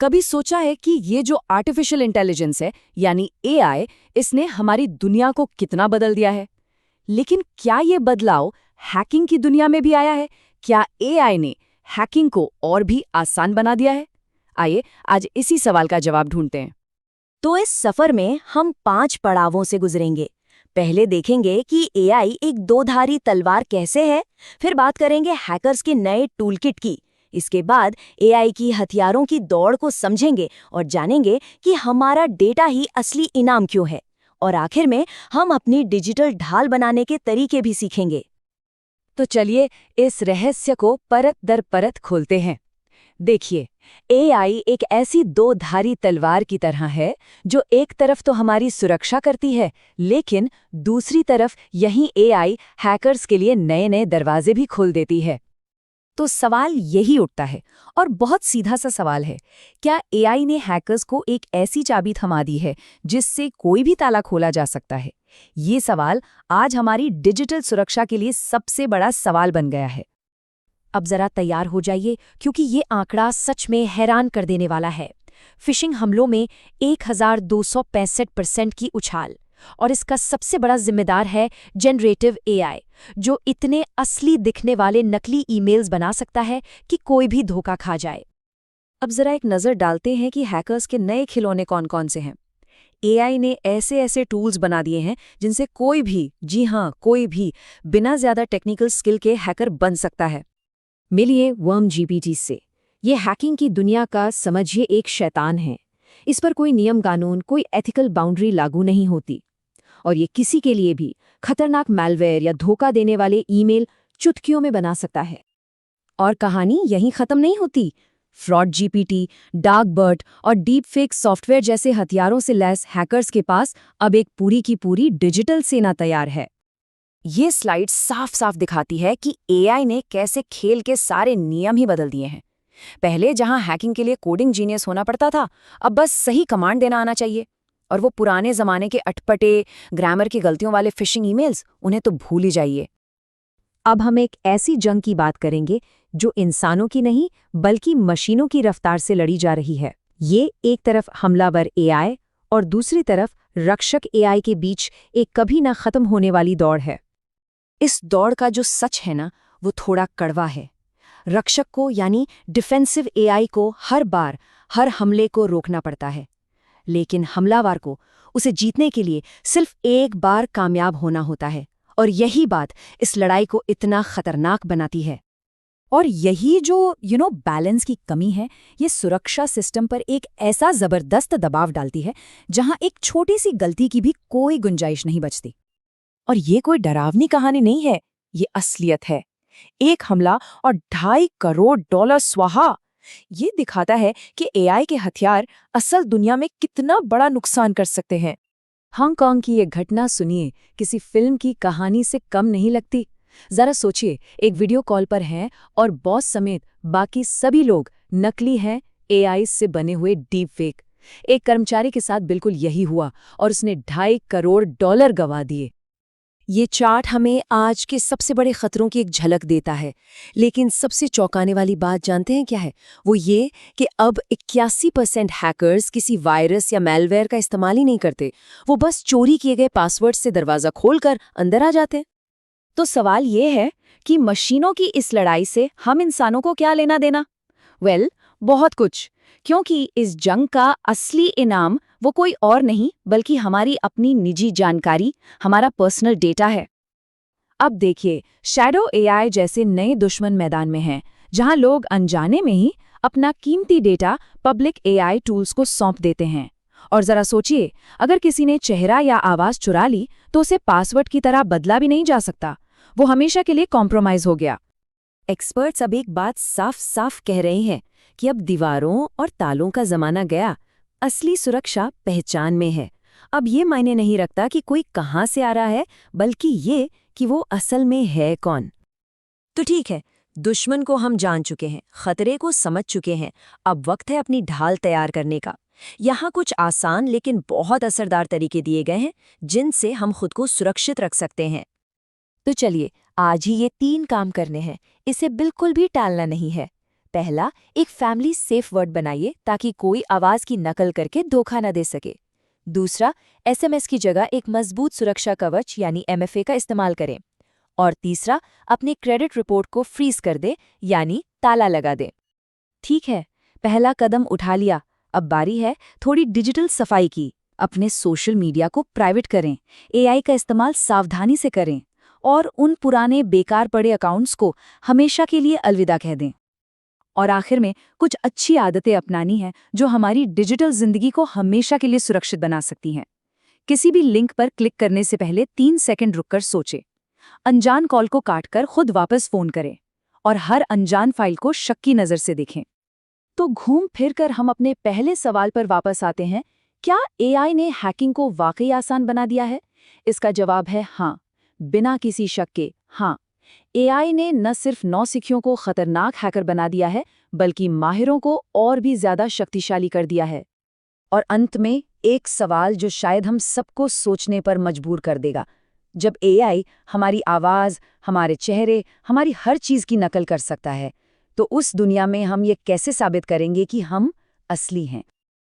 कभी सोचा है कि ये जो आर्टिफिशियल इंटेलिजेंस है यानी एआई, इसने हमारी दुनिया को कितना बदल दिया है? लेकिन क्या ये बदलाव हैकिंग की दुनिया में भी आया है? क्या एआई ने हैकिंग को और भी आसान बना दिया है? आइए आज इसी सवाल का जवाब ढूंढते हैं। तो इस सफर में हम 5 पड़ावों से गुजरेंगे। पहले देखेंगे कि एआई एक दोधारी तलवार कैसे है, फिर बात करेंगे हैकर्स के नए टूलकिट की। इसके बाद एआई की हथियारों की दौड़ को समझेंगे और जानेंगे कि हमारा डेटा ही असली इनाम क्यों है। और आखिर में हम अपनी डिजिटल ढाल बनाने के तरीके भी सीखेंगे। तो चलिए इस रहस्य को परत दर परत खोलते हैं। देखिए, एआई एक ऐसी दो-धारी तलवार की तरह है जो एक तरफ तो हमारी सुरक्षा करती है, लेकिन दूसरी तरफ यही एआई हैकर्स के लिए नए-नए दरवाजे भी खोल देती है। तो सवाल यही उठता है, और बहुत सीधा सा सवाल है, क्या एआई ने हैकर्स को एक ऐसी चाबी थमा दी है जिससे कोई भी ताला खोला जा सकता है? ये सवाल आज हमारी डिजिटल सुरक्षा के लिए सबसे बड़ा सवाल बन गया है। अब जरा तैयार हो जाइए, क्योंकि ये आंकड़ा सच में हैरान कर देने वाला है। फिशिंग हमलों में 1265% की उछाल, और इसका सबसे बड़ा जिम्मेदार है जनरेटिव एआई, जो इतने असली दिखने वाले नकली ईमेल्स बना सकता है कि कोई भी धोखा खा जाए। अब जरा एक नज़र डालते हैं कि हैकर्स के नए खिलौने कौन-कौन से हैं। एआई ने ऐसे टूल्स बना दिए हैं जिनसे कोई भी, जी हाँ कोई भी, बिना ज़्यादा टेक्निकल स्किल के हैकर बन सकता है। मिलिए वर्म जीपीटी से। ये हैकिंग की दुनिया का समझिए एक शैतान है। इस पर कोई नियम कानून, कोई एथिकल बाउंड्री लागू नहीं होती, और ये किसी के लिए भी खतरनाक मैलवेयर या धोखा देने वाले ईमेल चुटकियों में बना सकता है। और कहानी यहीं खत्म नहीं होती। फ्रॉड जीपीटी, डार्कबर्ट और डीप फेक सॉफ्टवेयर जैसे हथियारों से लैस हैकर्स के पास अब एक पूरी की पूरी डिजिटल सेना तैयार है। ये स्लाइड साफ साफ दिखाती है कि एआई ने कैसे खेल के सारे नियम ही बदल दिए हैं। पहले जहां हैकिंग के लिए कोडिंग जीनियस होना पड़ता था, अब बस सही कमांड देना आना चाहिए। और वो पुराने जमाने के अटपटे, ग्रामर की गलतियों वाले फिशिंग ईमेल्स, उन्हें तो भूल ही जाइए। अब हम एक ऐसी जंग की बात करेंगे जो इंसानों की नहीं बल्कि मशीनों की रफ्तार से लड़ी जा रही है। ये एक तरफ हमलावर एआई और दूसरी तरफ रक्षक एआई के बीच एक कभी ना खत्म होने वाली दौड़ है। इस दौड़ का जो सच है ना, वो थोड़ा कड़वा है। रक्षक को यानी डिफेंसिव एआई को हर बार हर हमले को रोकना पड़ता है, लेकिन हमलावर को उसे जीतने के लिए सिर्फ एक बार कामयाब होना होता है। और यही बात इस लड़ाई को इतना खतरनाक बनाती है। और यही जो बैलेंस की कमी है, ये सुरक्षा सिस्टम पर एक ऐसा जबरदस्त दबाव डालती है जहां एक छोटी सी गलती की भी कोई गुंजाइश नहीं बचती। और ये कोई डरावनी कहानी नहीं है, ये असलियत है। एक हमला और $2.5 करोड़ स्वाहा। ये दिखाता है कि एआई के हथियार असल दुनिया में कितना बड़ा नुकसान कर सकते हैं। हांगकांग की ये घटना सुनिए, किसी फिल्म की कहानी से कम नहीं लगती। जरा सोचिए, एक वीडियो कॉल पर हैं और बॉस समेत बाकी सभी लोग नकली हैं, एआई से बने हुए डीप फेक। एक कर्मचारी के साथ बिल्कुल यही हुआ और उसने $2.5 करोड़ गंवा दिए। ये चार्ट हमें आज के सबसे बड़े खतरों की एक झलक देता है, लेकिन सबसे चौंकाने वाली बात जानते हैं क्या है? वो ये कि अब 81% हैकर्स किसी वायरस या मैलवेयर का इस्तेमाल ही नहीं करते। वो बस चोरी किए गए पासवर्ड से दरवाज़ा खोलकर अंदर आ जाते हैं। तो सवाल ये है कि मशीनों की इस लड़ाई से हम इंसानों को क्या लेना देना? बहुत कुछ, क्योंकि इस जंग का असली इनाम वो कोई और नहीं बल्कि हमारी अपनी निजी जानकारी, हमारा पर्सनल डेटा है। अब देखिए, शैडो एआई जैसे नए दुश्मन मैदान में हैं, जहां लोग अनजाने में ही अपना कीमती डेटा पब्लिक एआई टूल्स को सौंप देते हैं। और जरा सोचिए, अगर किसी ने चेहरा या आवाज चुरा ली तो उसे पासवर्ड की तरह बदला भी नहीं जा सकता। वो हमेशा के लिए कॉम्प्रोमाइज हो गया। एक्सपर्ट्स अब एक बात साफ साफ कह रहे हैं कि अब दीवारों और तालों का जमाना गया। असली सुरक्षा पहचान में है। अब ये मायने नहीं रखता कि कोई कहाँ से आ रहा है, बल्कि ये कि वो असल में है कौन। तो ठीक है, दुश्मन को हम जान चुके हैं, खतरे को समझ चुके हैं। अब वक्त है अपनी ढाल तैयार करने का। यहाँ कुछ आसान लेकिन बहुत असरदार तरीके दिए गए हैं जिनसे हम खुद को सुरक्षित रख सकते हैं। तो चलिए, आज ही ये 3 काम करने हैं, इसे बिल्कुल भी टालना नहीं है। पहला, एक फैमिली सेफ वर्ड बनाइए ताकि कोई आवाज की नकल करके धोखा न दे सके। दूसरा, एसएमएस की जगह एक मजबूत सुरक्षा कवच यानी एमएफए का इस्तेमाल करें। और तीसरा, अपनी क्रेडिट रिपोर्ट को फ्रीज कर दे यानी ताला लगा दे। ठीक है, पहला कदम उठा लिया। अब बारी है थोड़ी डिजिटल सफाई की। अपने सोशल मीडिया को प्राइवेट करें, एआई का इस्तेमाल सावधानी से करें और उन पुराने बेकार पड़े अकाउंट्स को हमेशा के लिए अलविदा कह दें। और आखिर में कुछ अच्छी आदतें अपनानी हैं जो हमारी डिजिटल जिंदगी को हमेशा के लिए सुरक्षित बना सकती हैं। किसी भी लिंक पर क्लिक करने से पहले 3 सेकंड रुककर सोचें। अनजान कॉल को काटकर खुद वापस फोन करें और हर अनजान फाइल को शक की नज़र से देखें। तो घूम फिर कर हम अपने पहले सवाल पर वापस आते हैं, क्या एआई ने हैकिंग को वाकई आसान बना दिया है? इसका जवाब है हाँ, बिना किसी शक के हाँ। एआई ने न सिर्फ नौसिखियों को खतरनाक हैकर बना दिया है, बल्कि माहिरों को और भी ज्यादा शक्तिशाली कर दिया है। और अंत में एक सवाल जो शायद हम सबको सोचने पर मजबूर कर देगा। जब एआई हमारी आवाज, हमारे चेहरे, हमारी हर चीज की नकल कर सकता है, तो उस दुनिया में हम ये कैसे साबित करेंगे कि हम असली हैं?